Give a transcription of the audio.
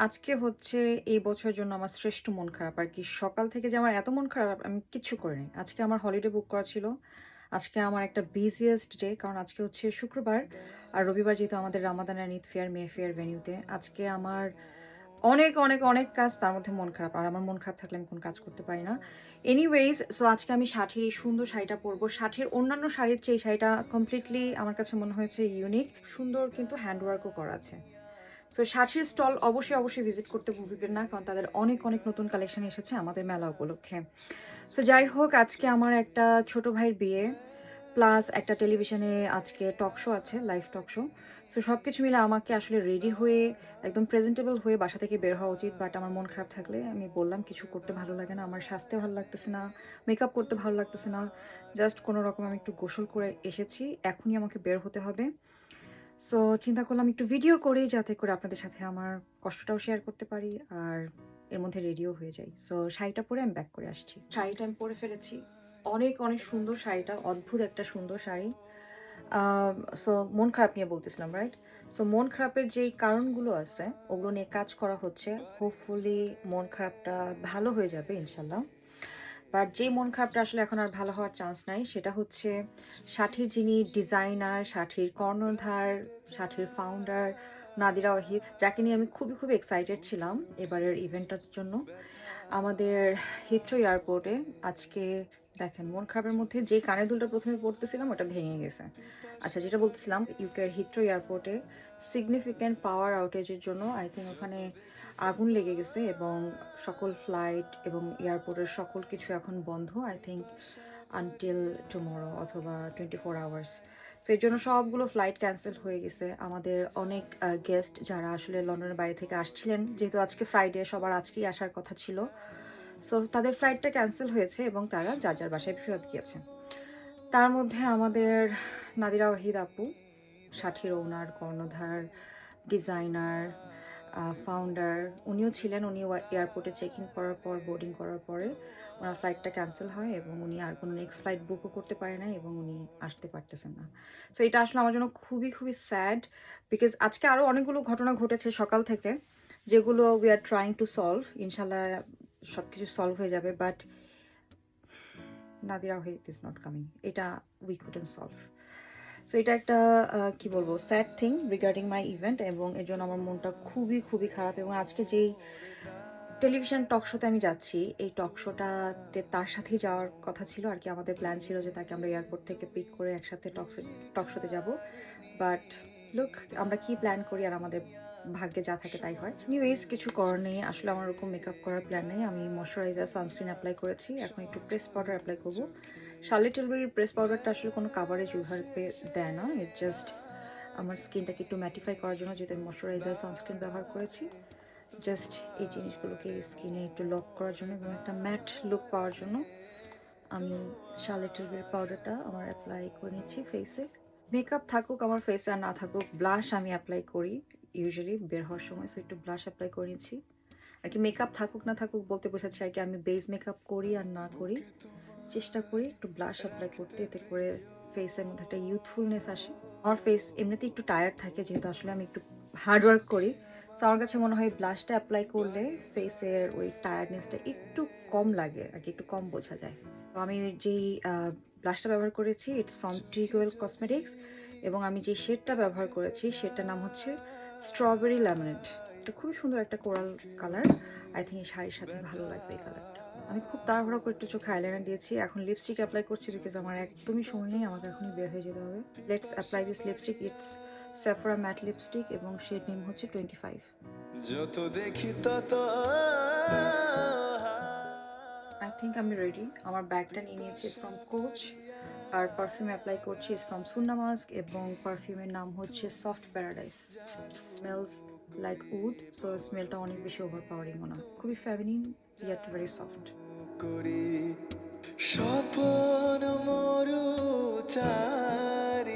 আজকে হচ্ছে এই বছরের জন্য আমার শ্রেষ্ঠ মন খারাপ আরকি। সকাল থেকে যে আমার এত মন খারাপ আমি কিচ্ছু করিনি। আজকে আমার হলিডে বুক করা ছিল। আজকে আমার একটা বিজিয়েস্ট ডে কারণ আজকে হচ্ছে শুক্রবার। আর রবিবার যেহেতু আমাদের Ramadan and Eid fair, May fair ভেন্যুতে। আজকে আমার অনেক, অনেক, অনেক কাজ তার মধ্যে মন খারাপ। আর আমার মন খারাপ থাকলে আমি কোনো কাজ করতে পারি না। এনিওয়েজ সো আজকে আমি সাথীর এই সুন্দর শাড়িটা পরবো। সাথীর অন্যান্য শাড়ির চেয়ে এই শাড়িটা কমপ্লিটলি আমার কাছে মনে হয়েছে ইউনিক। সুন্দর কিন্তু হ্যান্ডওয়ার্কও করা আছে। সো সাথীর স্টল অবশ্যই ভিজিট করতে ভুলবেন না কারণ তাদের অনেক অনেক নতুন কালেকশন এসেছে আমাদের মেলা উপলক্ষে। সো যাই হোক আজকে আমার একটা ছোট ভাইয়ের বিয়ে প্লাস একটা টেলিভিশনে আজকে টক শো আছে, লাইভ টক শো। সো সব কিছু মিলে আমাকে আসলে রেডি হয়ে একদম প্রেজেন্টেবল হয়ে বাসা থেকে বের হওয়া উচিত, বাট আমার মন খারাপ থাকলে আমি বললাম কিছু করতে ভালো লাগে না, আমার সাজতে ভালো লাগতেছে না, মেকআপ করতে ভালো লাগতেছে না, জাস্ট কোনো রকম আমি একটু গোসল করে এসেছি, এখনই আমাকে বের হতে হবে। সো চিন্তা করলাম একটু ভিডিও করি যাতে করে আপনাদের সাথে আমার কষ্টটাও শেয়ার করতে পারি আর এর মধ্যে রেডিও হয়ে যাই। সো শাড়িটা পরে আমি ব্যাক করে আসছি। শাড়িটা আমি পরে ফেলেছি, অনেক অনেক সুন্দর শাড়িটা, অদ্ভুত একটা সুন্দর শাড়ি। সো মন খারাপ নিয়ে বলতেছিলাম, রাইট? সো মন খারাপের যেই কারণগুলো আছে ওগুলো নিয়ে কাজ করা হচ্ছে, হোপফুলি মন খারাপটা ভালো হয়ে যাবে ইনশাল্লাহ। বাট যে মন খারাপটা আসলে এখন আর ভালো হওয়ার চান্স নাই সেটা হচ্ছে সাথীর যিনি ডিজাইনার, সাথীর কর্ণধার, সাথীর ফাউন্ডার নাদিরা ওয়াহিদ, যাকে নিয়ে আমি খুবই এক্সাইটেড ছিলাম এবারের ইভেন্টটার জন্য। আমাদের হিথ্রো এয়ারপোর্টে আজকে দেখেন মন খারাপের মধ্যে যে কানের দুলটা প্রথমে পড়তেছিলাম ওটা ভেঙে গেছে। আচ্ছা, যেটা বলতেছিলাম, ইউকের হিথ্রো এয়ারপোর্টে সিগনিফিক্যান্ট পাওয়ার আউটেজের জন্য আই থিঙ্ক ওখানে আগুন লেগে গেছে এবং সকল ফ্লাইট এবং এয়ারপোর্টের সকল কিছু এখন বন্ধ, আই থিঙ্ক আনটিল টুমরো অথবা 24 আওয়ার্স। তো এর জন্য সবগুলো ফ্লাইট ক্যান্সেল হয়ে গেছে। আমাদের অনেক গেস্ট যারা আসলে লন্ডনের বাইরে থেকে আসছিলেন, যেহেতু আজকে ফ্রাইডে সবার আজকেই আসার কথা ছিল, সো তাদের ফ্লাইটটা ক্যান্সেল হয়েছে এবং তারা যার বাসায় ফেরত গিয়েছে। তার মধ্যে আমাদের নাদিরা ওয়াহিদ আপু, সাথীর ওনার, কর্ণধার, ডিজাইনার, ফাউন্ডার, উনিও ছিলেন। উনি এয়ারপোর্টে চেক ইন করার পর, বোর্ডিং করার পরে ওনার ফ্লাইটটা ক্যান্সেল হয় এবং উনি আর কোনো নেক্সট ফ্লাইট বুকও করতে পারে না এবং উনি আসতে পারতেছেন না। সো এটা আসলে আমার জন্য খুবই স্যাড, বিকজ আজকে আরও অনেকগুলো ঘটনা ঘটেছে সকাল থেকে যেগুলো we are trying to solve. ইনশাল্লাহ সব কিছু সলভ হয়ে যাবে, but Nadira Wahid is not coming, এটা উই কুডন্ট সলভ। সো এটা একটা কি বলবো, স্যাড থিং রিগার্ডিং মাই ইভেন্ট এবং এর জন্য আমার মনটা খুবই খারাপ। এবং আজকে যেই টেলিভিশন টক শোতে আমি যাচ্ছি, এই টক শোটাতে তার সাথেই যাওয়ার কথা ছিল আর কি। আমাদের প্ল্যান ছিল যে তাকে আমরা এয়ারপোর্ট থেকে পিক করে একসাথে টক শোতে যাবো, বাট লুক আমরা কি প্ল্যান করি আর আমাদের ভাগ্যে যা থাকে তাই হয়। নিউইজ কিছু করার নেই, আসলে আমার ওরকম মেকআপ করার প্ল্যান নেই। আমি ময়শ্চারাইজার, সানস্ক্রিন অ্যাপ্লাই করেছি, এখন একটু প্রেস পাউডার অ্যাপ্লাই করবো। শার্লেট টিলবারির প্রেস পাউডারটা আসলে কোনো কাভারেজ ওইভাবে দেয় না, ইট জাস্ট আমার স্কিনটাকে একটু ম্যাটিফাই করার জন্য, যেহেতু আমি ময়শ্চারাইজার, সানস্ক্রিন ব্যবহার করেছি, জাস্ট এই জিনিসগুলোকে স্কিনে একটু লক করার জন্য এবং একটা ম্যাট লুক পাওয়ার জন্য আমি শার্লেট টিলবারি পাউডারটা আমার অ্যাপ্লাই করে নিচ্ছি ফেসে। মেকআপ থাকুক আমার ফেসে আর না থাকুক, ব্লাশ আমি অ্যাপ্লাই করি ইউজুয়ালি বের হওয়ার সময়, সো একটু ব্লাশ অ্যাপ্লাই করে নিচ্ছি আর কি। মেকআপ থাকুক না থাকুক বলতে বোঝাচ্ছি আর কি, আমি বেস মেকআপ করি আর না করি চেষ্টা করি একটু ব্লাশ অ্যাপ্লাই করতে, এতে করে ফেসের মধ্যে একটা ইউথফুলনেস আসে। আমার ফেস এমনিতেই একটু টায়ার্ড থাকে যেহেতু আসলে আমি একটু হার্ডওয়ার্ক করি, সো আমার কাছে মনে হয় ব্লাশটা অ্যাপ্লাই করলে ফেসের ওই টায়ার্ডনেসটা একটু কম লাগে আর কি, একটু কম বোঝা যায়। তো আমি যেই ব্লাশটা ব্যবহার করেছি ইটস ফ্রম ট্রিকওয়েল কসমেটিক্স এবং আমি যে শেডটা ব্যবহার করেছি সেটার নাম হচ্ছে স্ট্রবেরি লেমনেড। এটা খুবই সুন্দর একটা কোরাল কালার, আই থিঙ্ক এই শাড়ির সাথে ভালো লাগবে এই কালারটা। আমি খুব তাড়াহুড়া করে একটু চোখে আইলাইনার দিয়েছি, এখন লিপস্টিক অ্যাপ্লাই করছি বিকজ আমার একদমই সময় নেই, আমাকে এখনই বের হয়ে যেতে হবে। Let's apply this lipstick, it's Sephora matte lipstick এবং শেড নেম হচ্ছে 25। যত দেখি তত আই থিঙ্ক আমি রেডি। আমার ব্যাগটা নিয়ে নিয়েছি ফ্রম কোচ, আর পারফিউম অ্যাপ্লাই করছি ফ্রম সুন্না মাস্ক এবং পারফিউমের নাম হচ্ছে soft paradise. Smells like wood, so স্মেলটা অনেক বেশি ওভারপাওয়ারিংও না, খুবই ফেমিনিন ইয়েট ভেরি সফট। করি স্বপন মরু চারি